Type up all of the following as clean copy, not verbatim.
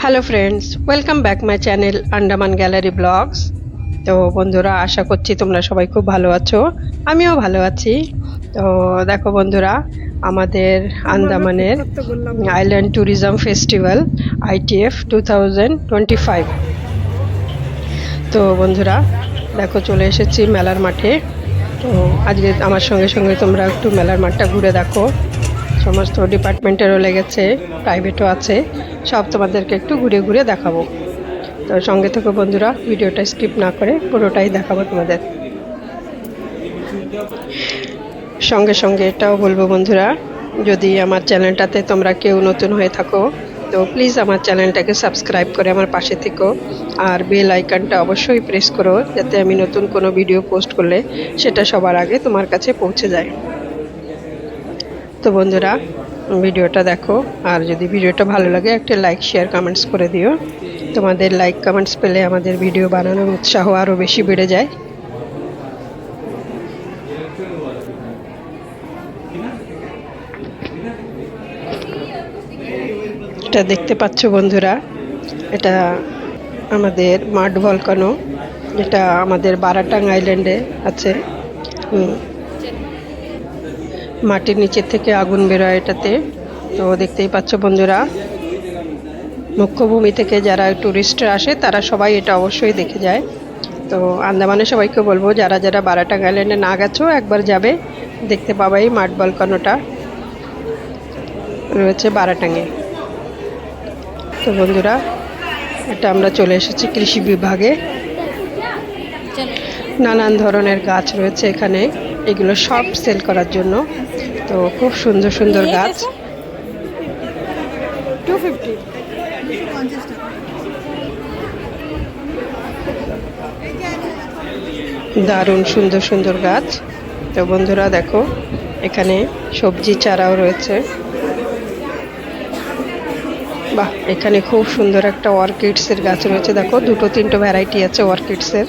Hello friends, welcome back my channel Andaman gallery blogs. তো বন্ধুরা, আশা করছি তোমরা সবাই খুব ভালো আছো। আমিও ভালো আছি। তো দেখো বন্ধুরা, আমাদের আন্দামানের আইল্যান্ড ট্যুরিজম ফেস্টিভ্যাল ITF 2025। তো বন্ধুরা দেখো, চলে এসেছি মেলার মাঠে। তো আজকে আমার সঙ্গে সঙ্গে তোমরা একটু মেলার মাঠটা ঘুরে দেখো। সমস্ত ডিপার্টমেন্টেরও লেগেছে, প্রাইভেটও আছে, সব তোমাদেরকে একটু ঘুরে ঘুরে দেখাবো। তো সঙ্গে থেকে বন্ধুরা, ভিডিওটা স্কিপ না করে পুরোটাই দেখাবো তোমাদের। সঙ্গে সঙ্গে এটাও বলবো বন্ধুরা, যদি আমার চ্যানেলটাতে তোমরা কেউ নতুন হয়ে থাকো তো প্লিজ আমার চ্যানেলটাকে সাবস্ক্রাইব করে আমার পাশে থেকো, আর বেল আইকনটা অবশ্যই প্রেস করো, যাতে আমি নতুন কোনো ভিডিও পোস্ট করলে সেটা সবার আগে তোমার কাছে পৌঁছে যায়। তো বন্ধুরা, ভিডিওটা দেখো, আর যদি ভিডিওটা ভালো লাগে একটা লাইক শেয়ার কমেন্টস করে দিও। তোমাদের লাইক কমেন্টস পেলে আমাদের ভিডিও বানানোর উৎসাহ আরও বেশি বেড়ে যায়। এটা দেখতে পাচ্ছ বন্ধুরা, এটা আমাদের মাড ভলকানো, যেটা আমাদের বারাটাং আইল্যান্ডে আছে। মাটির নিচের থেকে আগুন বেরোয় এটাতে। তো দেখতেই পাচ্ছ বন্ধুরা, মুখ্যভূমি থেকে যারা টুরিস্টরা আসে তারা সবাই এটা অবশ্যই দেখে যায়। তো আন্দামানে সবাইকে বলবো, যারা যারা বারাটাং আইল্যান্ডে না গেছো একবার যাবে, দেখতে পাবাই মাড ভলকানোটা রয়েছে বারাটাঙে। তো বন্ধুরা, এটা আমরা চলে এসেছি কৃষি বিভাগে। নানান ধরনের গাছ রয়েছে এখানে, এগুলো সব সেল করার জন্য। তো খুব সুন্দর সুন্দর গাছ। 250 দারুণ সুন্দর সুন্দর গাছ। তো বন্ধুরা দেখো, এখানে সবজি চারাও রয়েছে। বাহ, এখানে খুব সুন্দর একটা অর্কিডসের গাছ রয়েছে। দেখো, দুটো তিনটে ভ্যারাইটি আছে অর্কিডসের।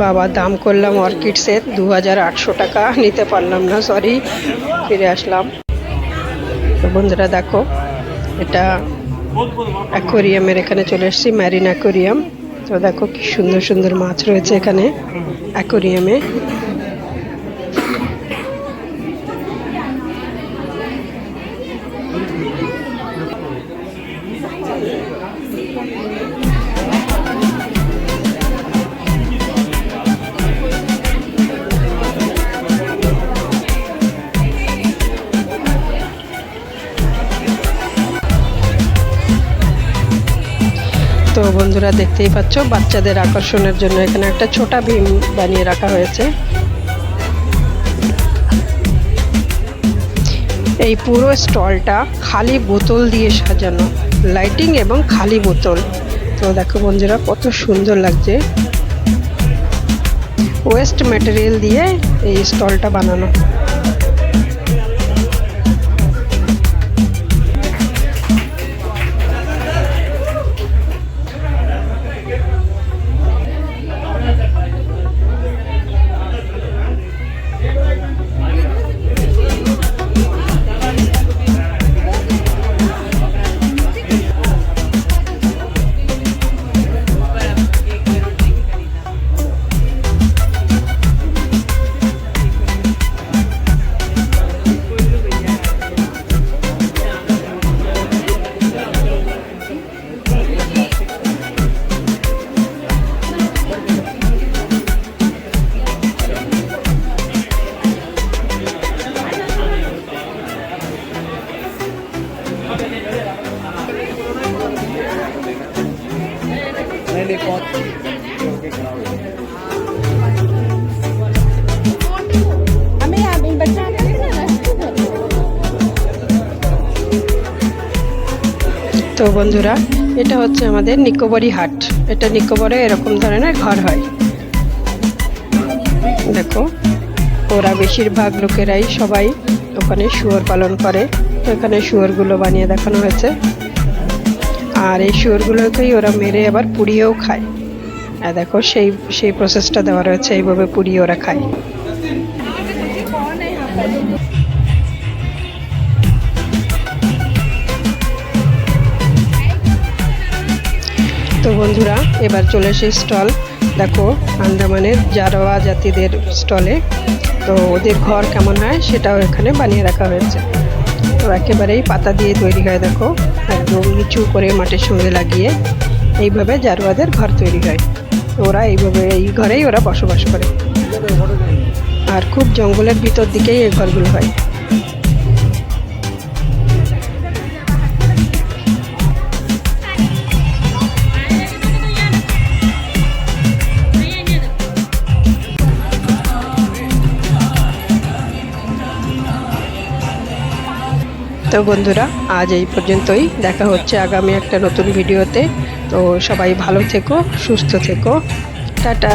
বাবা, দাম করলাম অর্কিডসের 2800 টাকা, নিতে পারলাম না, সরি, ফিরে আসলাম। তো বন্ধুরা দেখো, এটা অ্যাকোয়ারিয়ামের এখানে চলে এসেছি, ম্যারিন অ্যাকোয়ারিয়াম। তো দেখো কি সুন্দর সুন্দর মাছ রয়েছে এখানে অ্যাকোয়ারিয়ামে। তো বন্ধুরা দেখতেই পাচ্ছ, বাচ্চাদের আকর্ষণের জন্য এখানে একটা ছোটা ভীম বানিয়ে রাখা হয়েছে। এই পুরো স্টলটা খালি বোতল দিয়ে সাজানো, লাইটিং এবং খালি বোতল। তো দেখো বন্ধুরা, কত সুন্দর লাগছে। ওয়েস্ট ম্যাটেরিয়াল দিয়ে এই স্টলটা বানানো। তো বন্ধুরা, এটা হচ্ছে আমাদের নিকোবরি হাট। এটা নিকোবরে এরকম ধরনের ঘর হয়। দেখো, ওরা বেশিরভাগ লোকেরাই সবাই ওখানে শুয়োর পালন করে। তো এখানে শুয়োরগুলো বানিয়ে দেখানো হয়েছে, আর এই শুয়োরগুলোকেই ওরা মেরে আবার পুড়িয়েও খায়। দেখো, সেই প্রসেসটা দেওয়া রয়েছে, এইভাবে পুড়িয়ে ওরা খায়। তো বন্ধুরা এবার চলে এসে স্টল, দেখো আন্দামানের জারোয়া জাতিদের স্টলে। তো ওদের ঘর কেমন হয় সেটাও এখানে বানিয়ে রাখা হয়েছে। তো একেবারেই পাতা দিয়ে তৈরি হয়, দেখো একদম নিচু করে মাটির সঙ্গে লাগিয়ে এইভাবে জারোয়াদের ঘর তৈরি হয়। ওরা এইভাবে এই ঘরেই ওরা বসবাস করে, আর খুব জঙ্গলের ভিতর দিকেই এই ঘরগুলো হয়। তো বন্ধুরা আজ এই পর্যন্তই, দেখা হচ্ছে আগামী একটা নতুন ভিডিওতে। তো সবাই ভালো থেকো, সুস্থ থেকো, টাটা।